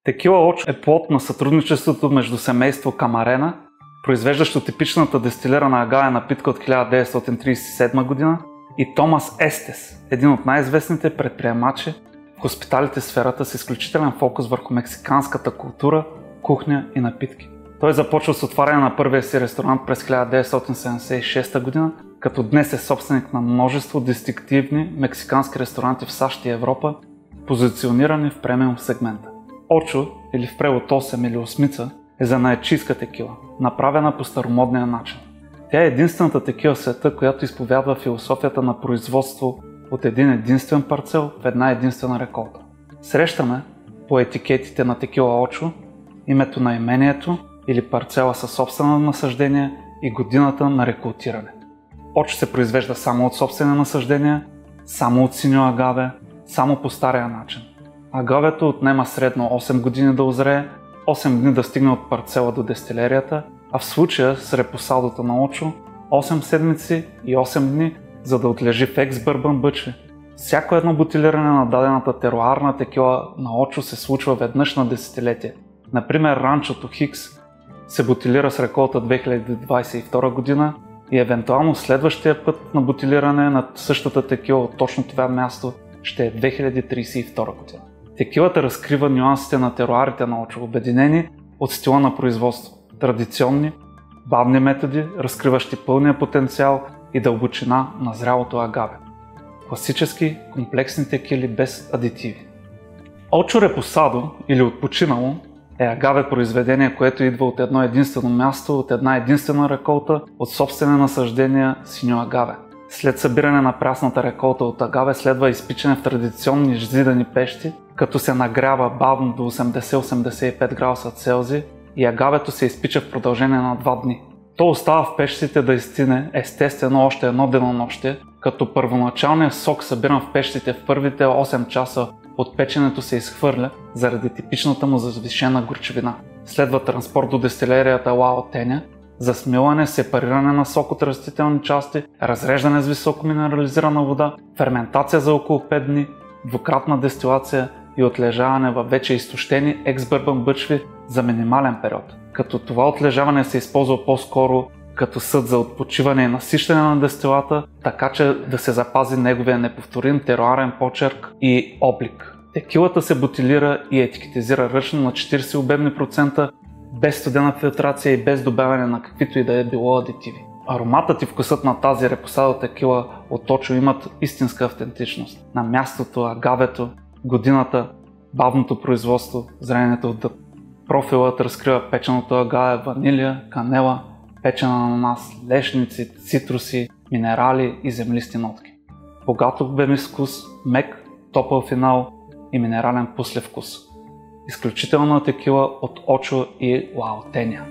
Текила Очо е плод на сътрудничеството между семейство Камарена, произвеждащо типичната дестилирана агаве напитка от 1937 година, и Томас Естес, един от най-известните предприемачи в хоспиталите сферата с изключителен фокус върху мексиканската култура, кухня и напитки. Той започва с отваряне на първия си ресторант през 1976 година, като днес е собственик на множество дистинктивни мексикански ресторанти в САЩ и Европа, позиционирани в премиум сегмента. Очо, или в превод 8 или осмица, е занаятчийска текила, направена по старомодния начин. Тя е единствената текила в света, която изповядва философията на производство от един единствен парцел в една единствена реколта. Срещаме по етикетите на текила Очо името на имението или парцела със собствено насъждение и годината на реколтиране. Очо се произвежда само от собствени насъждения, само от синьо агаве, само по стария начин. Агавето отнема средно 8 години да озрее, 8 дни да стигне от парцела до дестилерията, а в случая с репосадото на Очо 8 седмици и 8 дни, за да отлежи в екс-бърбан бъчви. Всяко едно бутилиране на дадената теруарна текила на Очо се случва веднъж на десетилетие. Например, ранчото Хикс се бутилира с реколта 2022 година и евентуално следващия път на бутилиране на същата текила от точно това място ще е 2032 година. Текилата разкрива нюансите на теруарите на Очо, обединени от стила на производство. Традиционни, бавни методи, разкриващи пълния потенциал и дълбочина на зрялото агаве. Класически, комплексни текили без адитиви. Очо репосадо или отпочинало е агаве произведение, което идва от едно единствено място, от една единствена реколта, от собствени насъждения синьо агаве. След събиране на прясната реколта от агаве следва изпичане в традиционни зидани пещи, като се нагрява бавно до 80-85 градуса Целзий и агавето се изпича в продължение на 2 дни. То остава в пещите да изстине естествено още едно денонощие, като първоначалният сок, събиран в пещите в първите 8 часа от печенето, се изхвърля заради типичната му завишена горчивина. Следва транспорт до дестилерията Ла Отеня за смилане, сепариране на сок от растителни части, разреждане с високо минерализирана вода, ферментация за около 5 дни, двукратна дестилация и отлежаване във вече изтощени екс-бърбан бъчви за минимален период. Като това отлежаване се използва по-скоро като съд за отпочиване и насищане на дестилата, така че да се запази неговия неповторим теруарен почерк и облик. Текилата се бутилира и етикетизира ръчно на 40 обемни процента, без студена филтрация и без добавяне на каквито и да е било адитиви. Ароматът и вкусът на тази репосадо текила от Очо имат истинска автентичност. На мястото, агавето, годината, бавното производство, зрението от дъб. Профилът разкрива печеното агаве, ванилия, канела, печен ананас, лешници, цитруси, минерали и землисти нотки. Богато обемист вкус, мек, топъл финал и минерален послевкус. Изключителна текила от Очо и Ла Отеня.